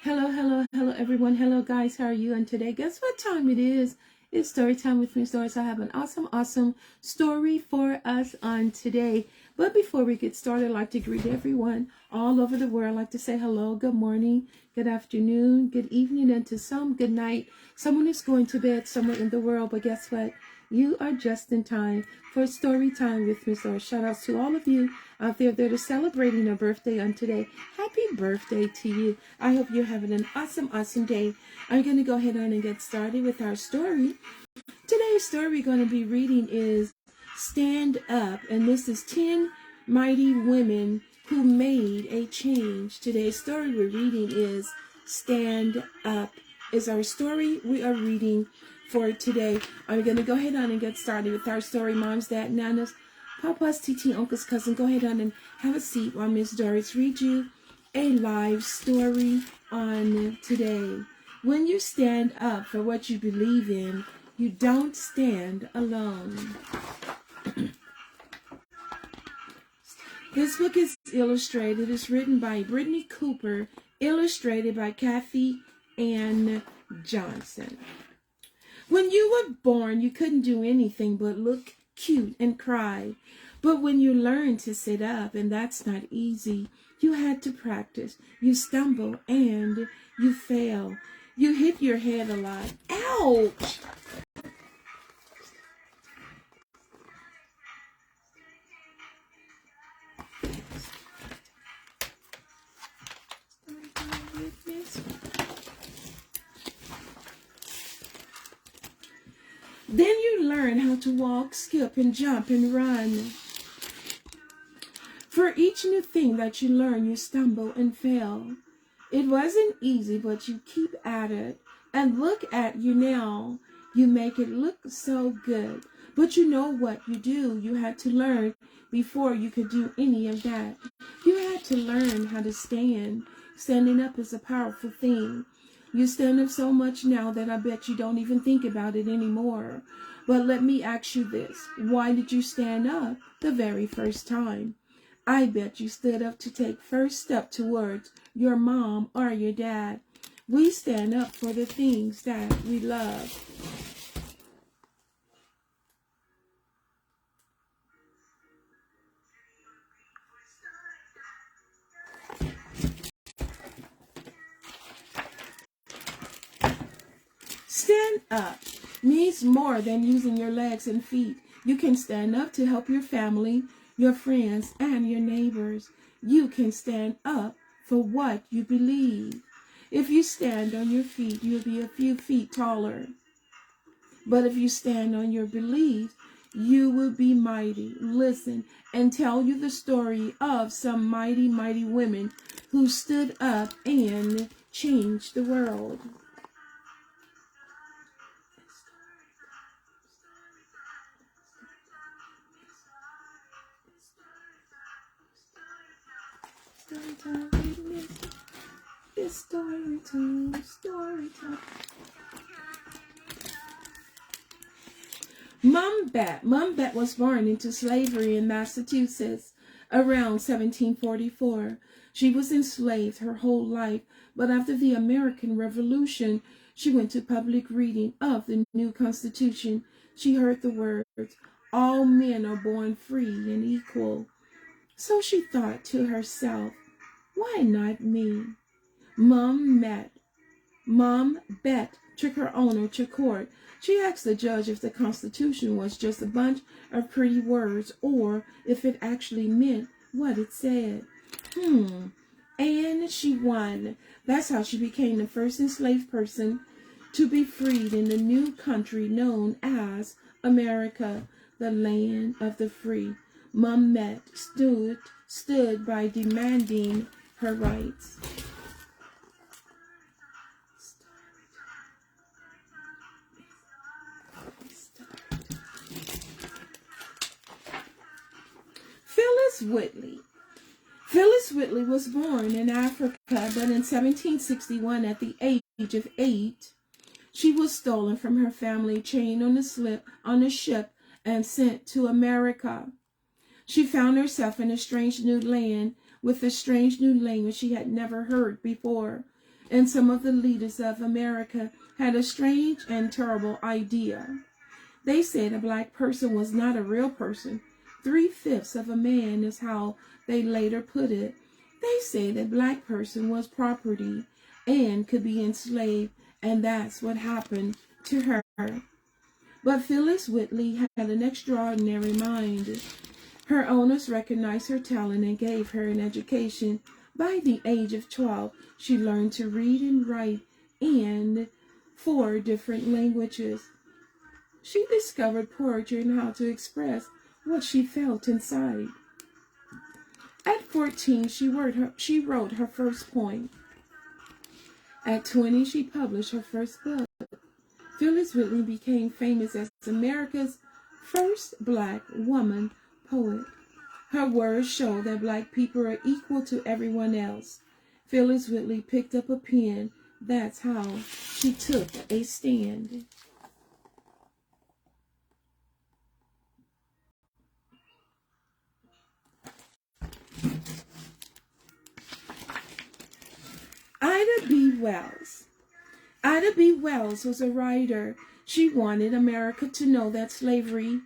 Hello, hello, hello, everyone. Hello, guys. How are you? And today, guess what time it is? It's story time with Miss Doris. I have an awesome story for us on today. But before we get started, I'd like to greet everyone all over the world. I'd like to say hello, good morning, good afternoon, good evening, and to some, good night. Someone is going to bed somewhere in the world, but guess what? You are just in time for story time with Miss Doris. Shout outs to all of you out there that are celebrating a birthday on today. Happy birthday to you. I hope you're having an awesome day. I'm going to go ahead on and get started with our story. Today's story we're going to be reading is Stand Up, and this is 10 mighty women who made a change. Today's story we're reading is Stand Up, is our story we are reading for today. I'm going to go ahead on and get started with our story. Moms, Dad, Nanas, Papas, TT, Uncles, Cousin, go ahead on and have a seat while Miss Doris reads you a live story on today. When you stand up for what you believe in, you don't stand alone. This book is illustrated. It's written by Brittany Cooper, illustrated by Kathy Ann Johnson. When you were born, you couldn't do anything but look cute and cry. But when you learn to sit up, and that's not easy, you had to practice. You stumble and you fail. You hit your head a lot. Ouch! Then you learn how to walk, skip, and jump, and run. For each new thing that you learn, you stumble and fail. It wasn't easy, but you keep at it. And look at you now. You make it look so good. But you know what you do. You had to learn before you could do any of that. You had to learn how to stand. Standing up is a powerful thing. You stand up so much now that I bet you don't even think about it anymore. But let me ask you this. Why did you stand up the very first time? I bet you stood up to take first step towards your mom or your dad. We stand up for the things that we love. Stand up means more than using your legs and feet. You can stand up to help your family, your friends, and your neighbors. You can stand up for what you believe. If you stand on your feet, you'll be a few feet taller. But if you stand on your beliefs, you will be mighty. Listen and tell you the story of some mighty women who stood up and changed the world. Storytime, it's storytime. Mom Bet was born into slavery in Massachusetts around 1744. She was enslaved her whole life, but after the American Revolution, she went to public reading of the new Constitution. She heard the words, "All men are born free and equal." So she thought to herself, why not me? Mom Bet took her owner to court. She asked the judge if the Constitution was just a bunch of pretty words or if it actually meant what it said. And she won. That's how she became the first enslaved person to be freed in the new country known as America, the land of the free. Mom Bet stood by demanding her rights. Phyllis Whitley was born in Africa, but in 1761, at the age of 8, she was stolen from her family, chained on a ship, and sent to America. She found herself in a strange new land with a strange new language she had never heard before. and some of the leaders of America had a strange and terrible idea. They said a black person was not a real person. 3/5 of a man is how they later put it. They said that black person was property and could be enslaved, and that's what happened to her. But Phyllis Whitley had an extraordinary mind. Her owners recognized her talent and gave her an education. By the age of 12, she learned to read and write in 4 different languages. She discovered poetry and how to express what she felt inside. At 14, she wrote her first poem. At 20, she published her first book. Phyllis Whitley became famous as America's first black woman poet. Her words show that black people are equal to everyone else. Phyllis Whitley picked up a pen. That's how she took a stand. Ida B. Wells. Ida B. Wells was a writer. She wanted America to know that slavery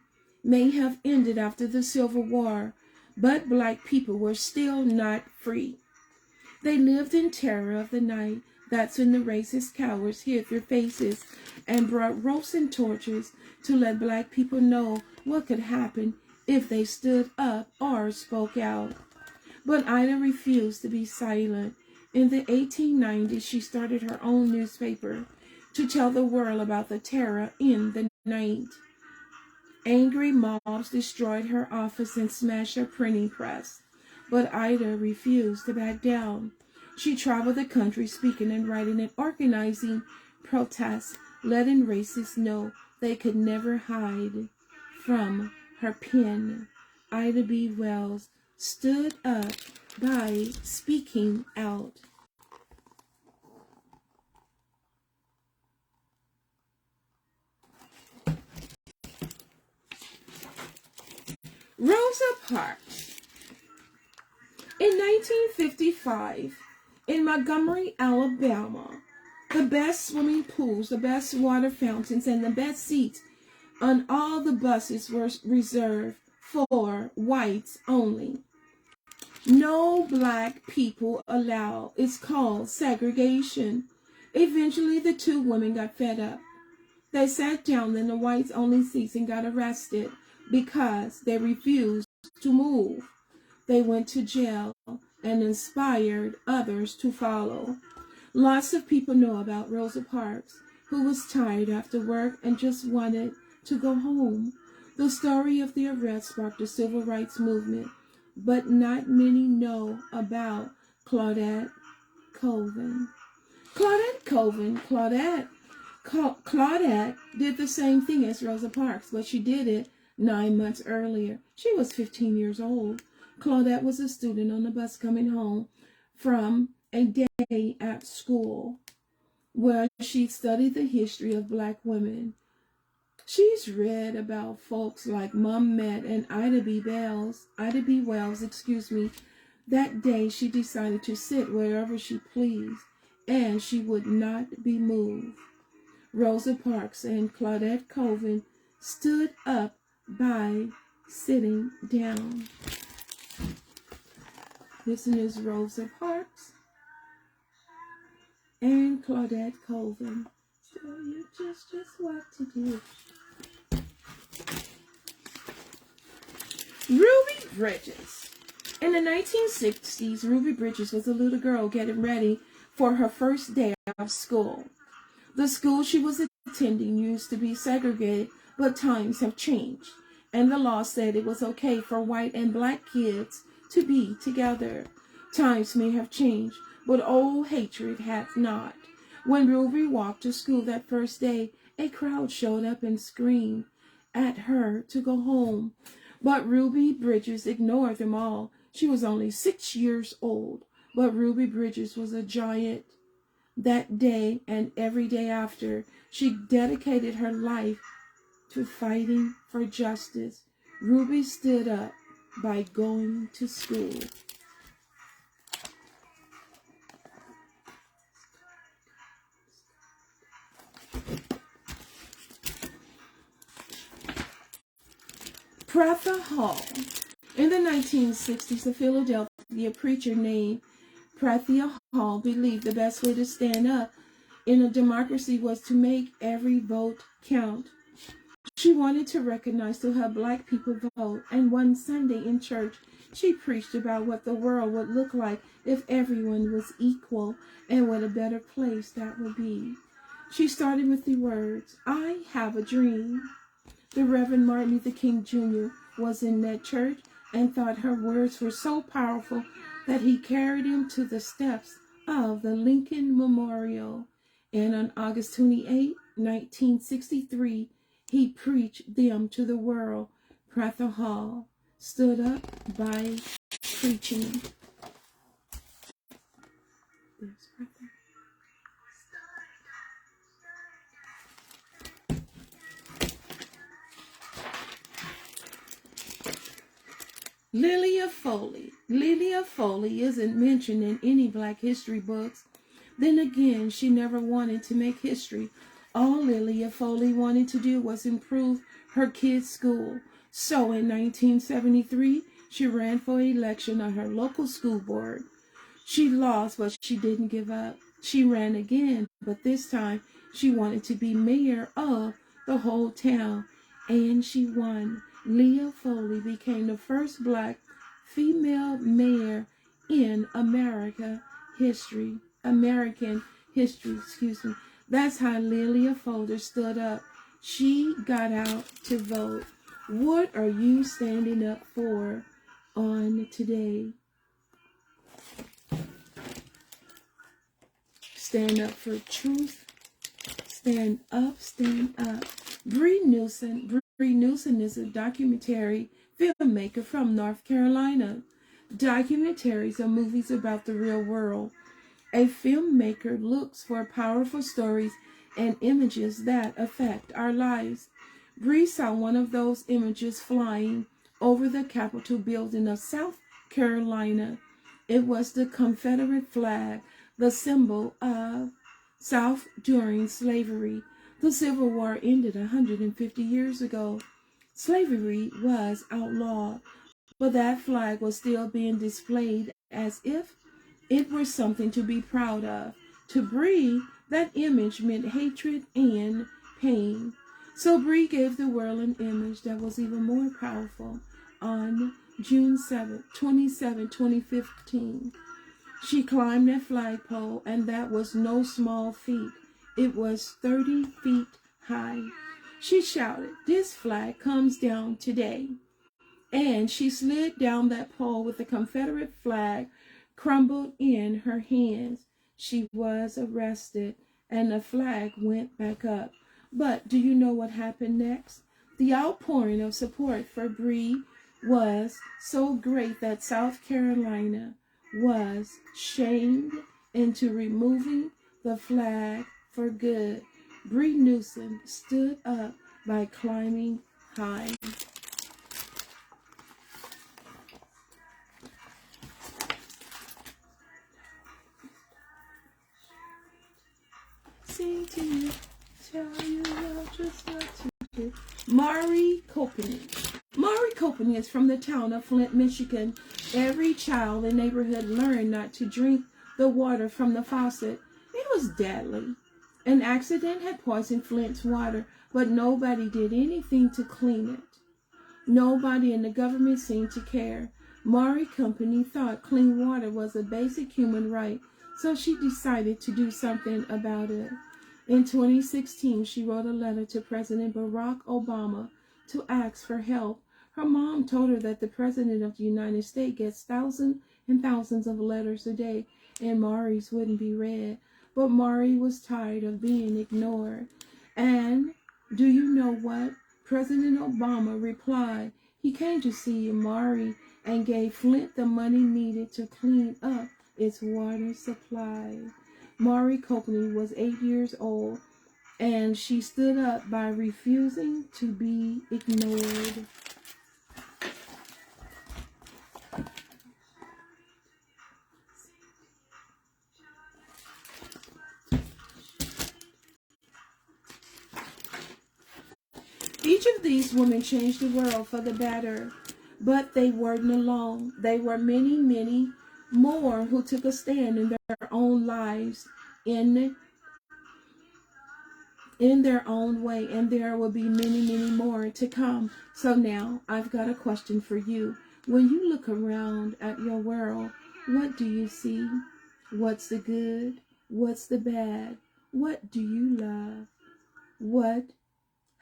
may have ended after the Civil War, but black people were still not free. They lived in terror of the night. That's when the racist cowards hid their faces and brought ropes and torches to let black people know what could happen if they stood up or spoke out. But Ida refused to be silent. In the 1890s, she started her own newspaper to tell the world about the terror in the night. Angry mobs destroyed her office and smashed her printing press, but Ida refused to back down. She traveled the country speaking and writing and organizing protests, letting racists know they could never hide from her pen. Ida B. Wells stood up by speaking out. Rosa Parks. In 1955, in Montgomery, Alabama, the best swimming pools, the best water fountains, and the best seats on all the buses were reserved for whites only. No black people allowed. It's called segregation. Eventually, the 2 women got fed up. They sat down in the whites only seats and got arrested because they refused to move. They went to jail and inspired others to follow. Lots of people know about Rosa Parks, who was tired after work and just wanted to go home. The story of the arrest sparked the civil rights movement, but not many know about Claudette Colvin. Claudette did the same thing as Rosa Parks, but she did it 9 months earlier. She was 15 years old. Claudette was a student on the bus coming home from a day at school where she studied the history of black women. She's read about folks like Mom Met and Ida B. Wells. That day she decided to sit wherever she pleased, and she would not be moved. Rosa Parks and Claudette Colvin stood up by sitting down. Listen, is Rosa Parks and Claudette Colvin. So you just what to do. Ruby Bridges. In the 1960s, Ruby Bridges was a little girl getting ready for her first day of school. The school she was attending used to be segregated, but times have changed, and the law said it was okay for white and black kids to be together. Times may have changed, but old hatred hath not. When Ruby walked to school that first day, a crowd showed up and screamed at her to go home. But Ruby Bridges ignored them all. She was only 6 years old, but Ruby Bridges was a giant. That day and every day after, she dedicated her life to fighting for justice. Ruby stood up by going to school. Prather Hall. In the 1960s, a Philadelphia preacher named Prather Hall believed the best way to stand up in a democracy was to make every vote count. She wanted to recognize to have black people vote, and one Sunday in church, she preached about what the world would look like if everyone was equal and what a better place that would be. She started with the words, "I have a dream." The Reverend Martin Luther King Jr. was in that church and thought her words were so powerful that he carried him to the steps of the Lincoln Memorial. And on August 28, 1963, he preached them to the world. Prather Hall stood up by preaching. There's Prather. Lilia Foley. Lilia Foley isn't mentioned in any Black history books. Then again, she never wanted to make history. All Lilia Foley wanted to do was improve her kids' school. So in 1973, she ran for election on her local school board. She lost, but she didn't give up. She ran again, but this time she wanted to be mayor of the whole town, and she won. Leah Foley became the first Black female mayor in American history. That's how Lilia Foley stood up. She got out to vote. What are you standing up for on today? Stand up for truth. Stand up, stand up. Bree Newsom is a documentary filmmaker from North Carolina. Documentaries are movies about the real world. A filmmaker looks for powerful stories and images that affect our lives. Bree saw one of those images flying over the Capitol building of South Carolina. It was the Confederate flag, the symbol of South during slavery. The Civil War ended 150 years ago. Slavery was outlawed, but that flag was still being displayed as if it were something to be proud of. To Bree, that image meant hatred and pain. So Bree gave the world an image that was even more powerful. On June 27, 2015, she climbed that flagpole, and that was no small feat. It was 30 feet high. She shouted, "This flag comes down today." And she slid down that pole with the Confederate flag crumbled in her hands. She was arrested, and the flag went back up. But do you know what happened next? The outpouring of support for Bree was so great that South Carolina was shamed into removing the flag for good. Bree Newsom stood up by climbing high. Sing to you, tell you just what to do. Mari Copeny. Mari Copeny is from the town of Flint, Michigan. Every child in the neighborhood learned not to drink the water from the faucet. It was deadly. An accident had poisoned Flint's water, but nobody did anything to clean it. Nobody in the government seemed to care. Mari Copeny thought clean water was a basic human right, so she decided to do something about it. In 2016, she wrote a letter to President Barack Obama to ask for help. Her mom told her that the President of the United States gets thousands and thousands of letters a day, and Mari's wouldn't be read. But Mari was tired of being ignored. And do you know what? President Obama replied. He came to see Mari and gave Flint the money needed to clean up its water supply. Mari Copeny was 8 years old, and she stood up by refusing to be ignored. Each of these women changed the world for the better, but they weren't alone. They were many, many more who took a stand in their own lives in their own way, and there will be many, many more to come. So now I've got a question for you. When you look around at your world, what do you see? What's the good? What's the bad? What do you love?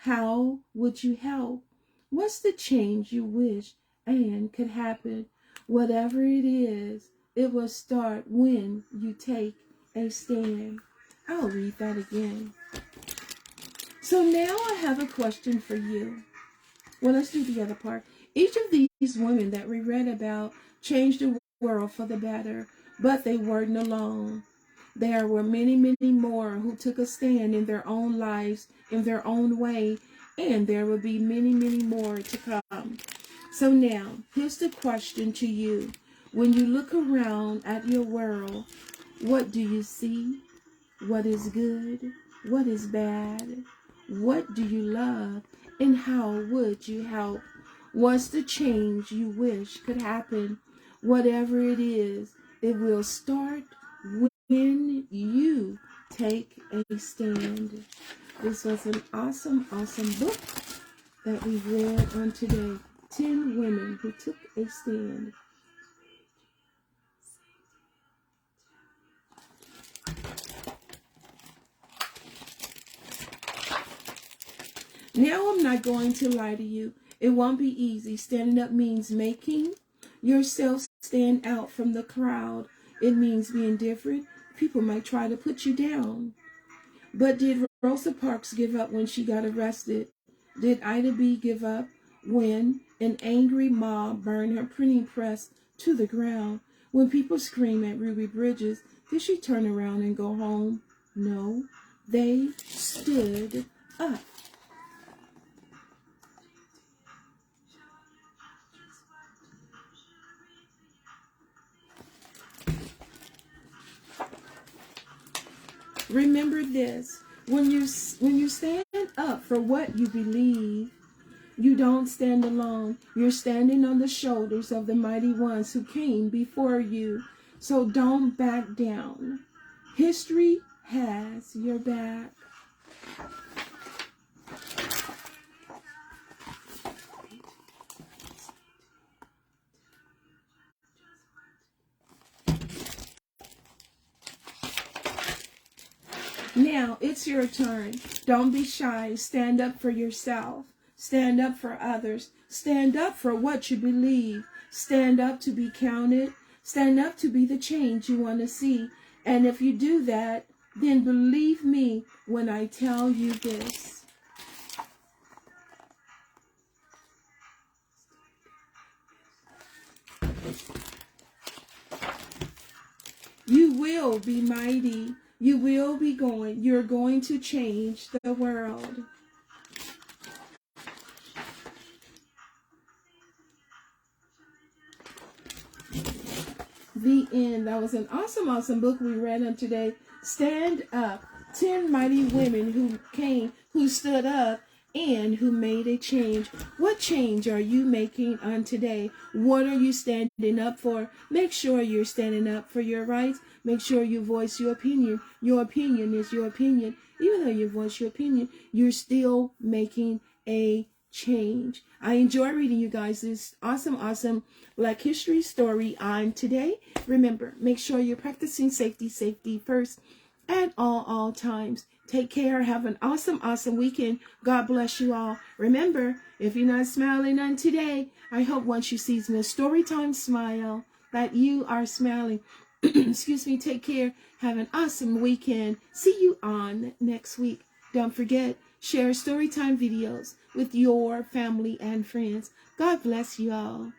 How would you help? What's the change you wish and could happen? Whatever it is, it will start when you take a stand. I'll read that again. So now I have a question for you. Well, let's do the other part. Each of these women that we read about changed the world for the better, but they weren't alone. There were many, many more who took a stand in their own lives, in their own way, and there will be many, many more to come. So now, here's the question to you. When you look around at your world, what do you see? What is good? What is bad? What do you love? And how would you help? What's the change you wish could happen? Whatever it is, it will start when you take a stand. This was an awesome, awesome book that we read on today. 10 women who took a stand. Now I'm not going to lie to you. It won't be easy. Standing up means making yourself stand out from the crowd. It means being different. People might try to put you down. But did Rosa Parks give up when she got arrested? Did Ida B give up when an angry mob burned her printing press to the ground? When people scream at Ruby Bridges, did she turn around and go home? No, they stood up. Remember this, when you stand up for what you believe, you don't stand alone. You're standing on the shoulders of the mighty ones who came before you. So don't back down. History has your back. Now it's your turn. Don't be shy. Stand up for yourself. Stand up for others. Stand up for what you believe. Stand up to be counted. Stand up to be the change you want to see. And if you do that, then believe me when I tell you this. You will be mighty. You will be going. You're going to change the world. The end. That was an awesome, awesome book we read on today. Stand Up. 10 mighty women who came, who stood up, and who made a change. What change are you making on today? What are you standing up for? Make sure you're standing up for your rights. Make sure you voice your opinion. Your opinion is your opinion. Even though you voice your opinion, you're still making a change. I enjoy reading you guys this awesome, awesome Black History story on today. Remember, make sure you're practicing safety first at all times. Take care. Have an awesome, awesome weekend. God bless you all. Remember, if you're not smiling on today, I hope once you see Miss Storytime smile that you are smiling. Excuse me. Take care. Have an awesome weekend. See you on next week. Don't forget, share Storytime videos with your family and friends. God bless you all.